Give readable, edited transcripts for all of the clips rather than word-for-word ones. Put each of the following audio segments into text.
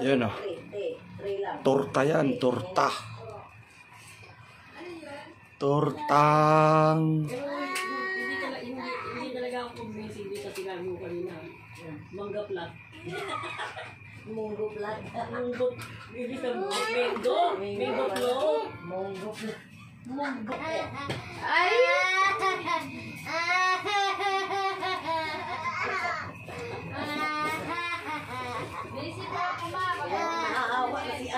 Yan o. Torta yan, torta. Tortang. Hindi talaga ako kumbisi dito kasi gago kanina. Mangga plat. Munggo plat. Munggo. Hindi ka mo. Mango. Mango plat. Munggo plat. Munggo. Ay!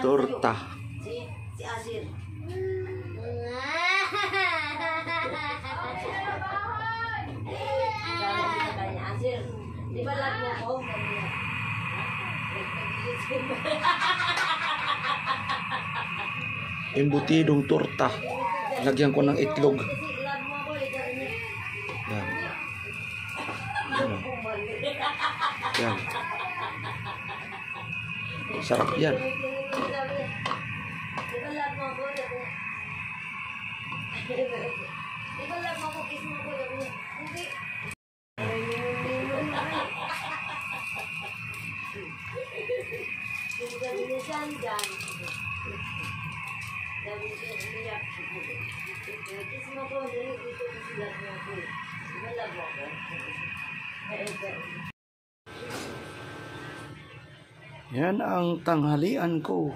Torta. Si Asir. Asir, di ba lag mo ko? Embutidong torta. Lagyan ko ng itlog. Yan. Yan. Yan. Sarap yan. Yan ang tanghalian ko.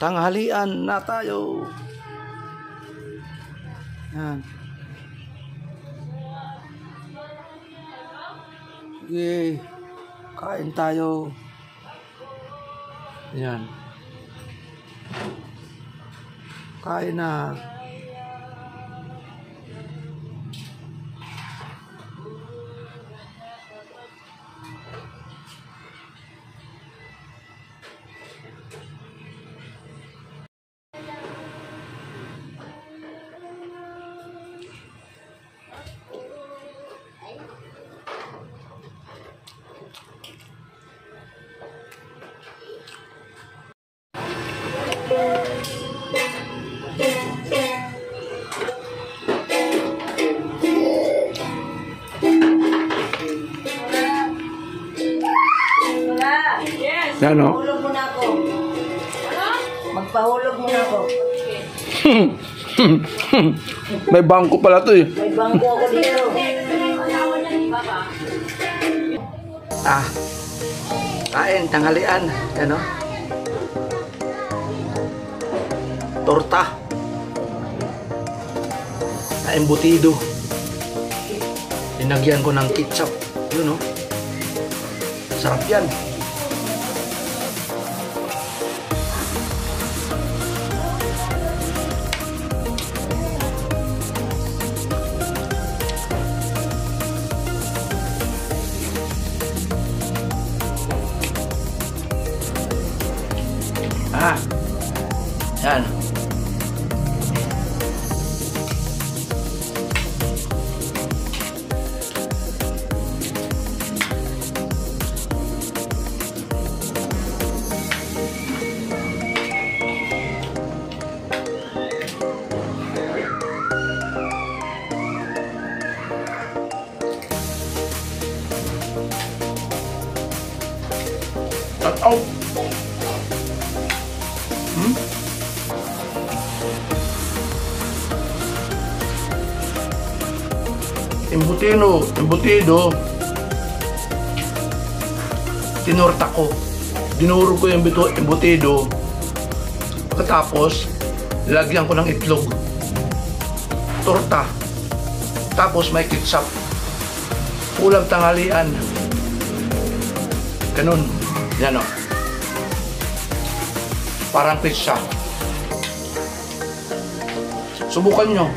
Tanghalian na tayo. Yan. Sige. Kain tayo. Yan. Kain na. Yan o. Magpahulog muna ako. Magpahulog muna ako. May bangko pala to eh. May bangko ako dito. Kain, tanghalian. Yan o. Torta. Embutido. Linagyan ko ng ketchup. Yun o. Sarap yan. Yan. Out. Embutido. Tinorta ko. Dinuro ko yung embutido. Pagkatapos, lagyan ko ng itlog. Torta. Tapos may ketchup. Ulam tanghalian. Ganun. Yan o. Parang pizza. Subukan nyo.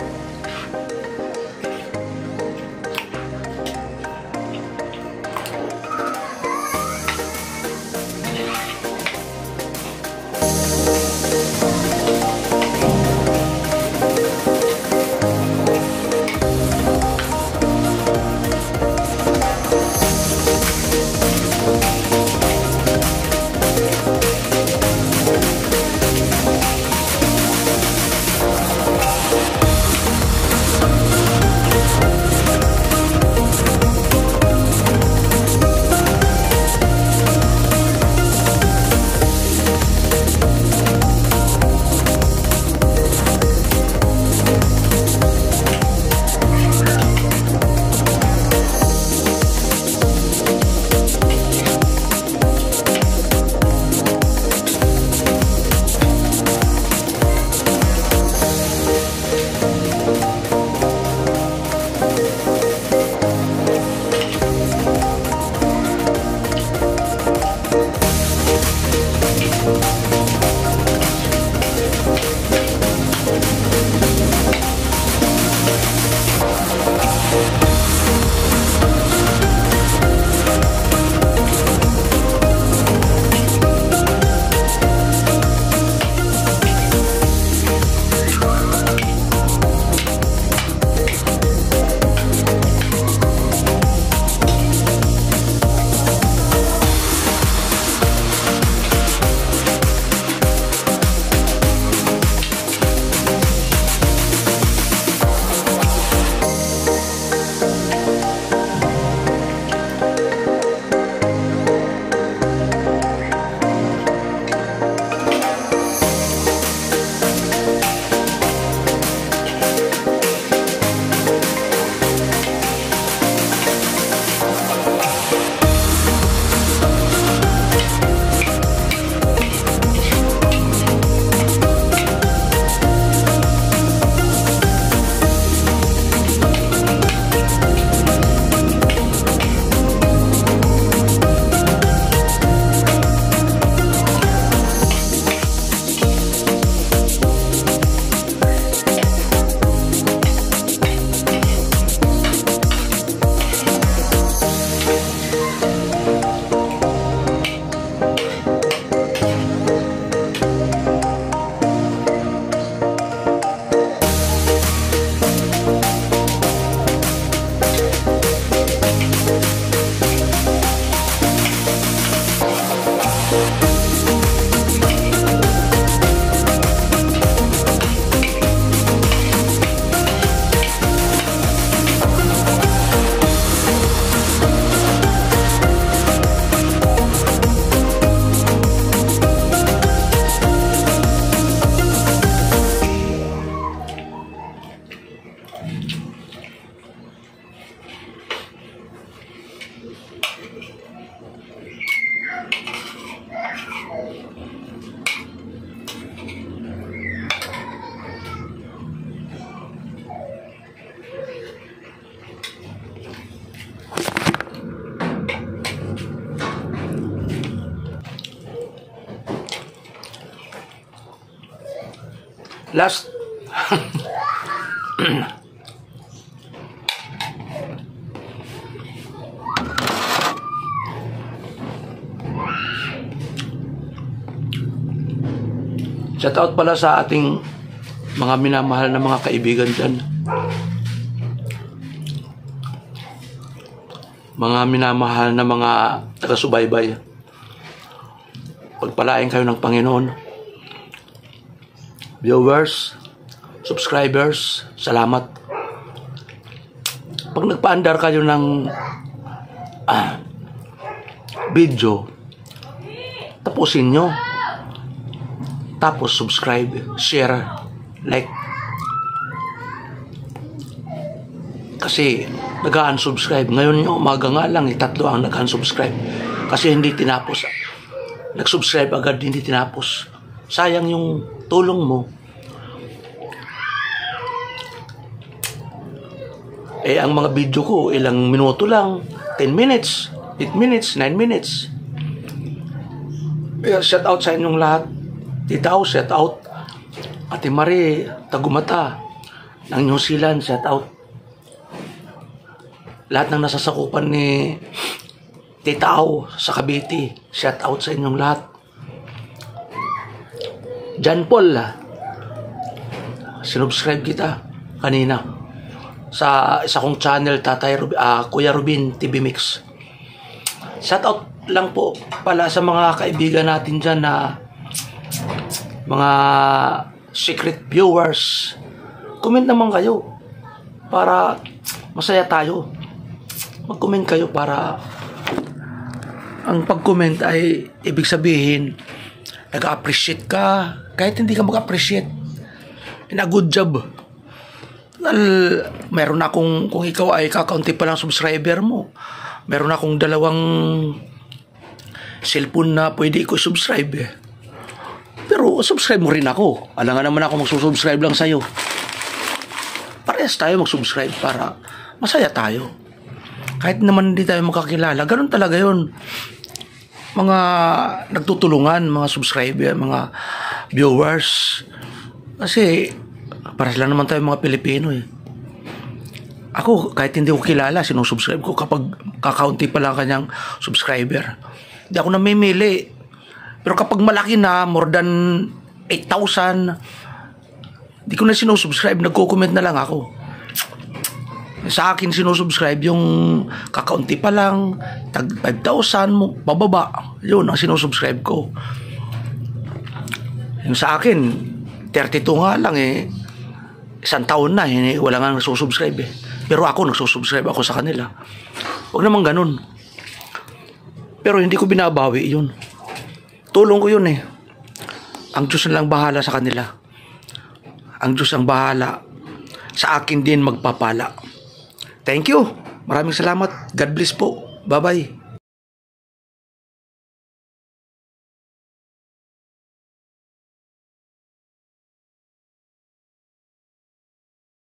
Last. Shout out pala sa ating mga minamahal na mga kaibigan dyan. Mga minamahal na mga taga-subaybay. Pagpalain kayo ng Panginoon. Viewers, subscribers, salamat. Pag nagpaandar kayo ng video, tapusin nyo. Tapos subscribe, share, like. Kasi nag-unsubscribe. Ngayon yung umaga nga lang, 3 ang nag-unsubscribe. Kasi hindi tinapos. Nag-subscribe agad, hindi tinapos. Sayang yung tulong mo. Ang mga video ko, ilang minuto lang. 10 minutes, 8 minutes, 9 minutes. Shout out sa inyong lahat. Titaw, shout out. Ate Marie, Tagumata, ng New Zealand, shout out. Lahat ng nasasakupan ni Titaw sa Cavite, shout out sa inyong lahat. John Paul, sinubscribe kita kanina sa isa kong channel, Kuya Rubin TV Mix. Shout out lang po pala sa mga kaibigan natin dyan na mga secret viewers. Comment naman kayo para masaya tayo. Mag-comment kayo para ang pag-comment ay ibig sabihin nag-appreciate ka kahit hindi ka mag-appreciate. A good job. Meron akong, kung ikaw ay kakaunti pa lang subscriber mo, meron akong 2 cellphone na pwede ko subscribe eh. Pero subscribe mo rin ako. Alangan naman ako magsusubscribe lang sa'yo. Parehas tayo mag-subscribe para masaya tayo. Kahit naman hindi tayo makakilala. Ganun talaga yun. Mga nagtutulungan, mga subscriber, mga viewers. Kasi parehas lang naman tayo mga Pilipino eh. Ako, kahit hindi ko kilala, sinusubscribe ko kapag kakaunti pa lang kanyang subscriber. Hindi ako namimili. Pero kapag malaki na, more than 8,000, di ko na sinusubscribe, nagko-comment na lang ako. Sa akin sinusubscribe yung kakaunti pa lang, tag 5,000 mo, bababa. Yun ang sinusubscribe ko. Yung sa akin, 32 nga lang eh. 1 taon na, wala nga nagsusubscribe eh. Pero ako, nagsusubscribe ako sa kanila. Huwag naman ganun. Pero hindi ko binabawi yun. Tulong ko yun eh. Ang Diyos na lang bahala sa kanila. Ang Diyos ang bahala. Sa akin din magpapala. Thank you. Maraming salamat. God bless po. Bye-bye.